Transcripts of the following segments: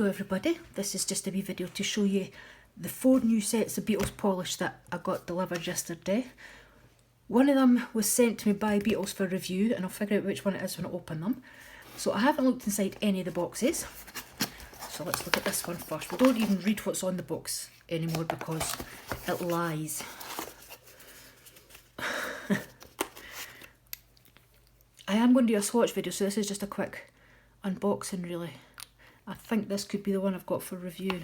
Hello everybody, this is just a wee video to show you the 4 new sets of Beetles polish that I got delivered yesterday. One of them was sent to me by Beetles for review, and I'll figure out which one it is when I open them. So I haven't looked inside any of the boxes, so let's look at this one first. We don't even read what's on the box anymore because it lies. I am going to do a swatch video, so this is just a quick unboxing really. I think this could be the one I've got for review.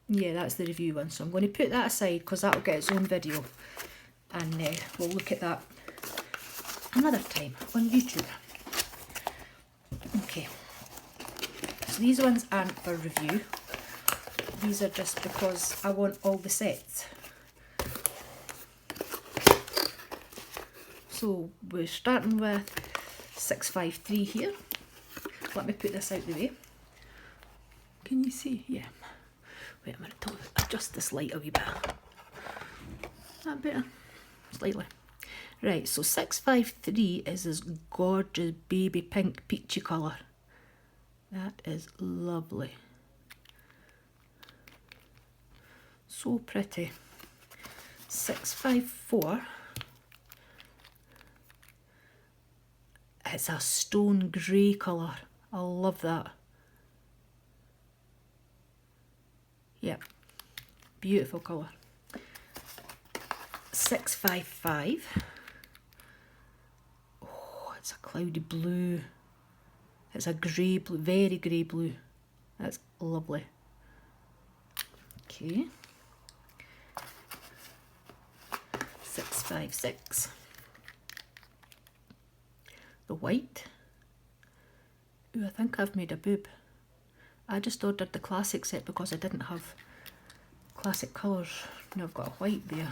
Yeah, that's the review one, so I'm going to put that aside because that'll get its own video, and we'll look at that another time on YouTube. Okay, so these ones aren't for review, these are just because I want all the sets. So we're starting with 653 here. Let me put this out the way. Can you see? Yeah. Wait a minute, I'll adjust this light a wee bit. That better? Slightly. Right, so 653 is this gorgeous baby pink peachy colour. That is lovely. So pretty. 654. It's a stone grey colour. I love that. Yep, beautiful colour. 655. Oh, it's a cloudy blue. It's a grey blue, very grey blue. That's lovely. Okay. 656. The white. Ooh, I think I've made a boob. I just ordered the classic set because I didn't have classic colours. Now I've got a white there.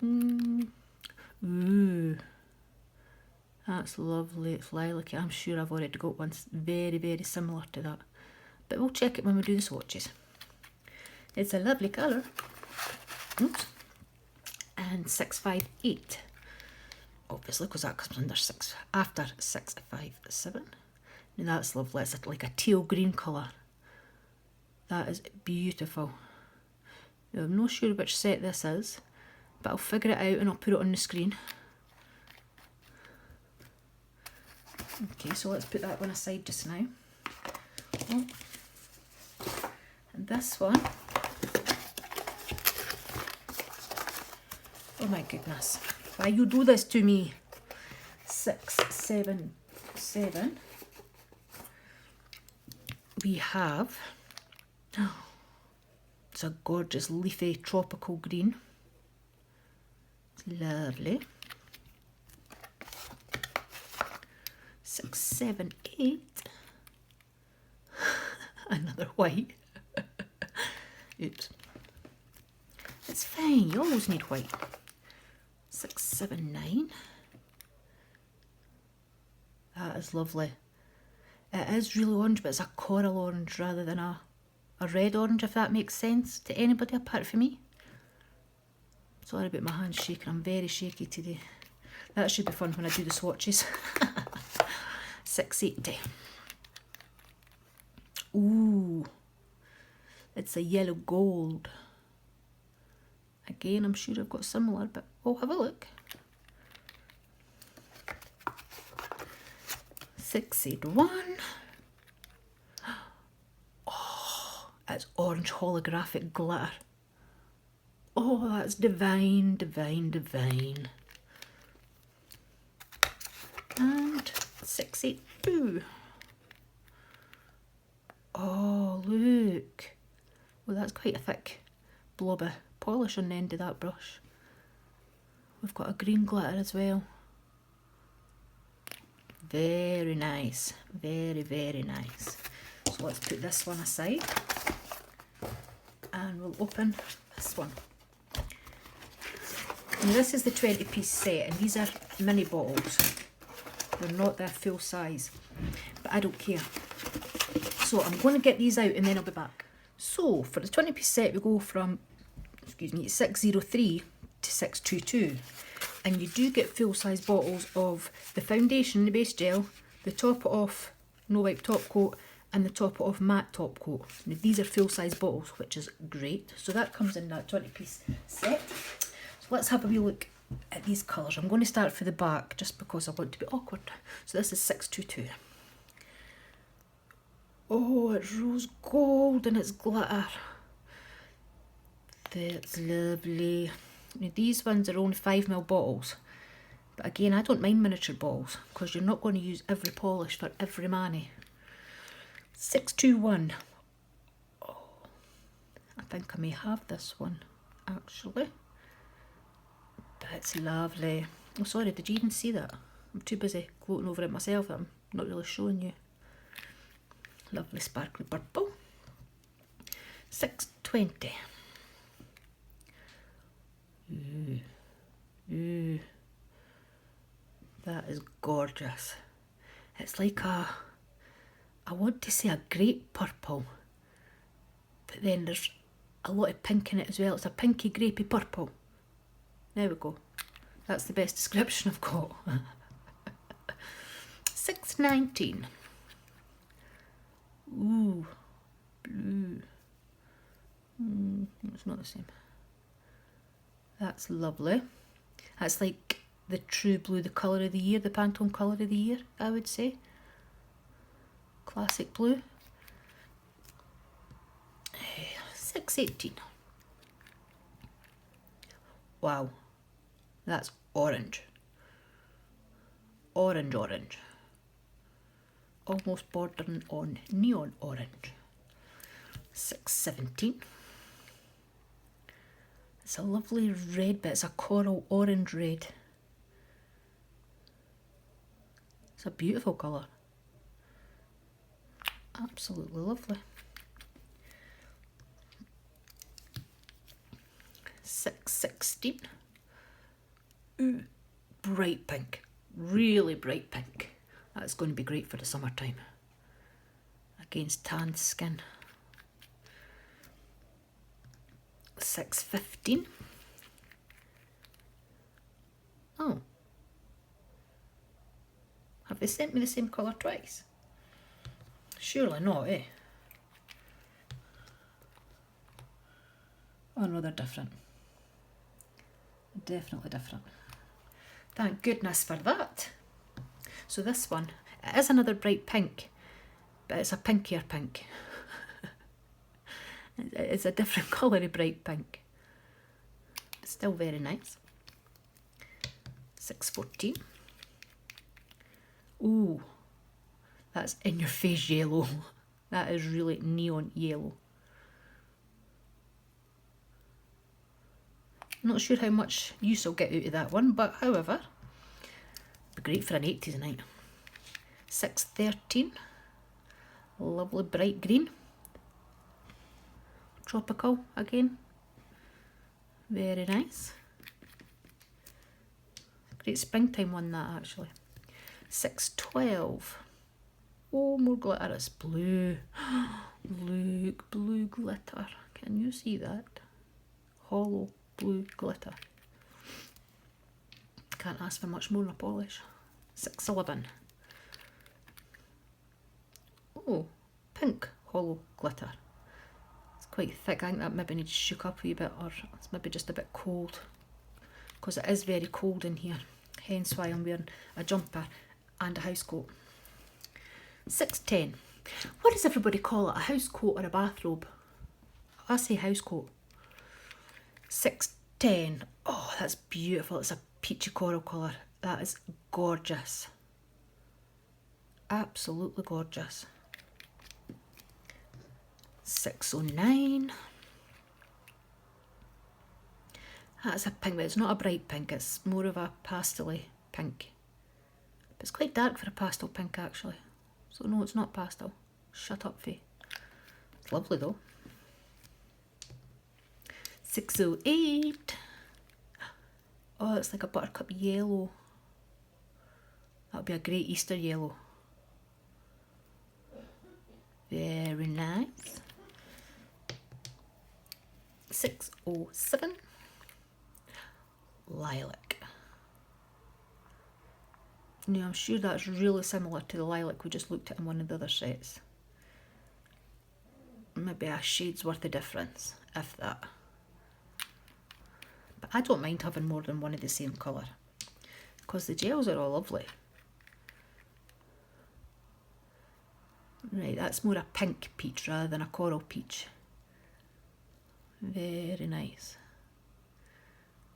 Ooh, that's lovely. It's lilac. I'm sure I've already got one very, very similar to that. But we'll check it when we do the swatches. It's a lovely colour. Oops. And 658. Obviously, because that comes under after 657. And that's lovely. It's like a teal green colour. That is beautiful. Now, I'm not sure which set this is, but I'll figure it out and I'll put it on the screen. Okay, so let's put that one aside just now. Oh. And this one. Oh my goodness. Why you do this to me? 677. We have, it's a gorgeous leafy tropical green. It's lovely. 678. Another white. Oops. It's fine, you always need white. 679. That is lovely. It is really orange, but it's a coral orange rather than a red orange, if that makes sense to anybody apart from me. Sorry about my hands shaking, I'm very shaky today. That should be fun when I do the swatches. 680. Ooh, it's a yellow gold. Again, I'm sure I've got similar, but we'll have a look. 681. Oh, it's orange holographic glitter. Oh, that's divine, divine, divine. And 682. Oh, look. Well, that's quite a thick blob of polish on the end of that brush. We've got a green glitter as well. Very nice. Very, very nice. So let's put this one aside. And we'll open this one. And this is the 20-piece set, and these are mini bottles. They're not their full size, but I don't care. So I'm going to get these out and then I'll be back. So for the 20-piece set we go from, excuse me, 603 to 622. And you do get full-size bottles of the foundation, the base gel, the top it off no wipe top coat, and the top it off matte top coat. Now, these are full-size bottles, which is great. So that comes in that 20-piece set. So let's have a wee look at these colours. I'm going to start for the back just because I want to be awkward. So this is 622. Oh, it's rose gold and it's glitter. That's lovely. Now, these ones are only 5ml bottles. But again, I don't mind miniature bottles because you're not going to use every polish for every mani. 621. Oh, I think I may have this one actually. That's lovely. Oh, sorry, did you even see that? I'm too busy gloating over it myself that I'm not really showing you. Lovely sparkly purple. 620. Ooh. Ooh. That is gorgeous. It's like I want to say a grape purple, but then there's a lot of pink in it as well. It's a pinky grapey purple. There we go. That's the best description I've got. 619. Ooh, blue. It's not the same. That's lovely. That's like the true blue, the colour of the year, the Pantone colour of the year, I would say. Classic blue. 618. Wow, that's orange. Orange, orange. Almost bordering on neon orange. 617. It's a lovely red, but it's a coral orange red. It's a beautiful colour. Absolutely lovely. 616. Ooh, bright pink. Really bright pink. That's going to be great for the summertime. Against tanned skin. 615. Oh. Have they sent me the same colour twice? Surely not, eh? Oh no, they're different. Definitely different. Thank goodness for that. So this one, it is another bright pink, but it's a pinkier pink. It's a different colour of bright pink. But still very nice. 614. Ooh, that's in your face yellow. That is really neon yellow. Not sure how much use I'll get out of that one, but however, be great for an 80s night. 613. Lovely bright green. Tropical again. Very nice. Great springtime one that actually. 612. Oh, more glitter. It's blue. Look, blue glitter. Can you see that? Hollow blue glitter. Can't ask for much more in a polish. 611. Oh, pink hollow glitter. It's quite thick. I think that maybe needs shook up a wee bit, or it's maybe just a bit cold, because it is very cold in here, hence why I'm wearing a jumper and a house coat. 610. What does everybody call it? A house coat or a bathrobe? I say house coat. 610. Oh, that's beautiful. It's a peachy coral colour. That is gorgeous. Absolutely gorgeous. 609. That's a pink, but it's not a bright pink. It's more of a pastel-y pink. But it's quite dark for a pastel pink actually. So no, it's not pastel. Shut up, Faye. It's lovely though. 608. Oh, it's like a buttercup yellow. That would be a great Easter yellow. Very nice. 607. Lilac. Now I'm sure that's really similar to the lilac we just looked at in one of the other sets. Maybe a shade's worth of difference, if that. But I don't mind having more than one of the same colour, because the gels are all lovely. Right, that's more a pink peach rather than a coral peach. Very nice.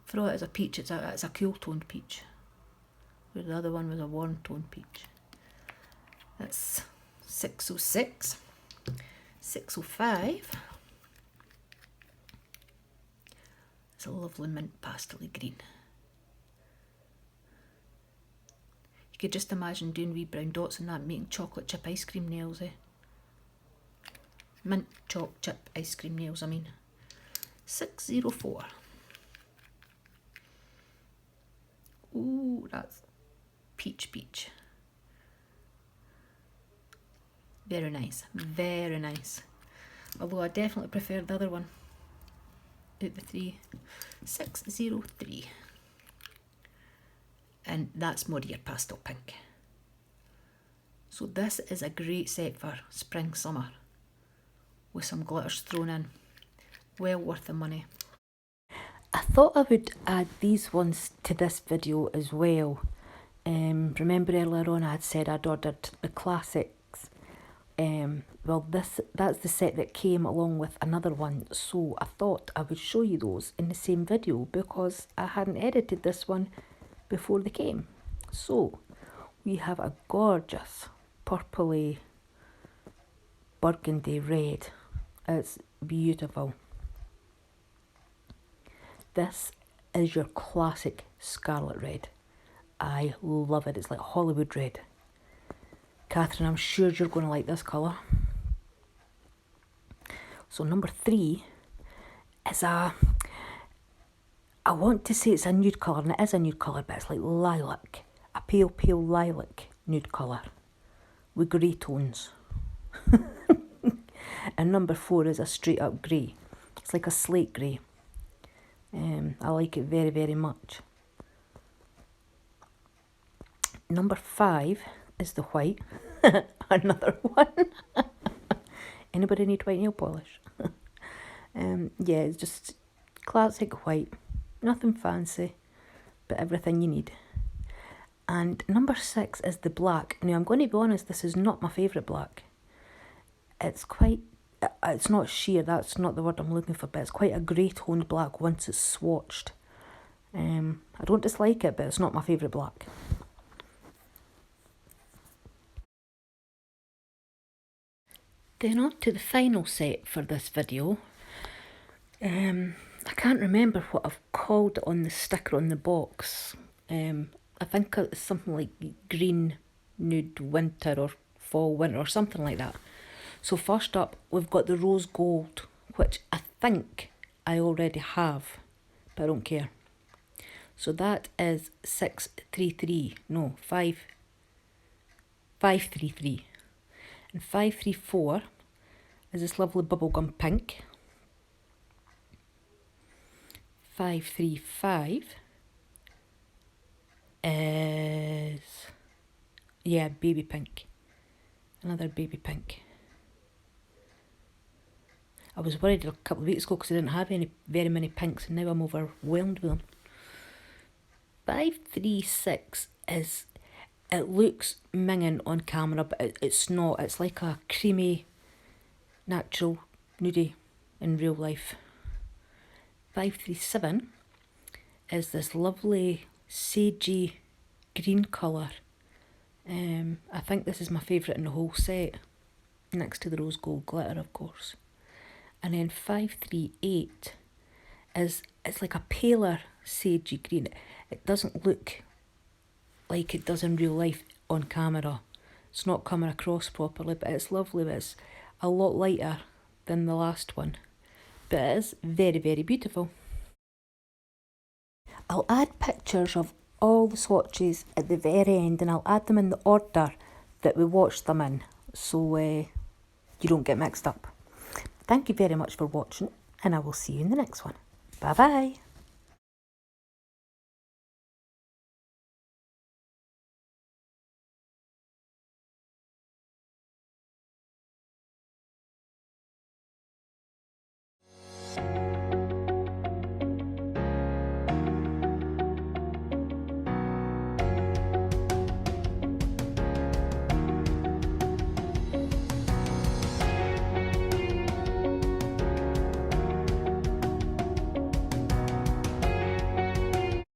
For all it is a peach, it's a cool toned peach, where the other one was a warm toned peach. That's 606. 605. It's a lovely mint pastel green. You could just imagine doing wee brown dots on that, making chocolate chip ice cream nails, eh? Mint choc chip ice cream nails, I mean. 604. Ooh, that's peach peach. Very nice, very nice. Although I definitely prefer the other one out the three. 603. And that's more your pastel pink. So this is a great set for spring, summer, with some glitters thrown in. Well worth the money. I thought I would add these ones to this video as well. Remember earlier on I had said I'd ordered the classics. Well, that's the set that came along with another one, so I thought I would show you those in the same video because I hadn't edited this one before they came. So we have a gorgeous purpley burgundy red. It's beautiful. This is your classic scarlet red. I love it. It's like Hollywood red. Catherine, I'm sure you're going to like this colour. So number 3 is I want to say it's a nude colour, and it is a nude colour, but it's like lilac. A pale, pale lilac nude colour with grey tones. And number 4 is a straight up grey. It's like a slate grey. I like it very, very much. Number 5 is the white. Another one. Anybody need white nail polish? Yeah, it's just classic white. Nothing fancy, but everything you need. And number 6 is the black. Now, I'm going to be honest, this is not my favourite black. It's not sheer, that's not the word I'm looking for, but it's quite a grey toned black once it's swatched. I don't dislike it, but it's not my favourite black. Then on to the final set for this video. I can't remember what I've called it on the sticker on the box. I think it's something like green nude winter or fall winter or something like that. So first up we've got the rose gold, which I think I already have, but I don't care. So that is 533. And 534 is this lovely bubblegum pink. 535 is, yeah, baby pink. Another baby pink. I was worried a couple of weeks ago because I didn't have very many pinks, and now I'm overwhelmed with them. 536 is, it looks minging on camera, but it's not. It's like a creamy, natural nudie in real life. 537 is this lovely sagey green colour. I think this is my favourite in the whole set, next to the rose gold glitter, of course. And then 538 is, it's like a paler sagey green. It doesn't look like it does in real life on camera. It's not coming across properly, but it's lovely. But it's a lot lighter than the last one, but it is very, very beautiful. I'll add pictures of all the swatches at the very end, and I'll add them in the order that we watched them in, so you don't get mixed up. Thank you very much for watching, and I will see you in the next one. Bye bye.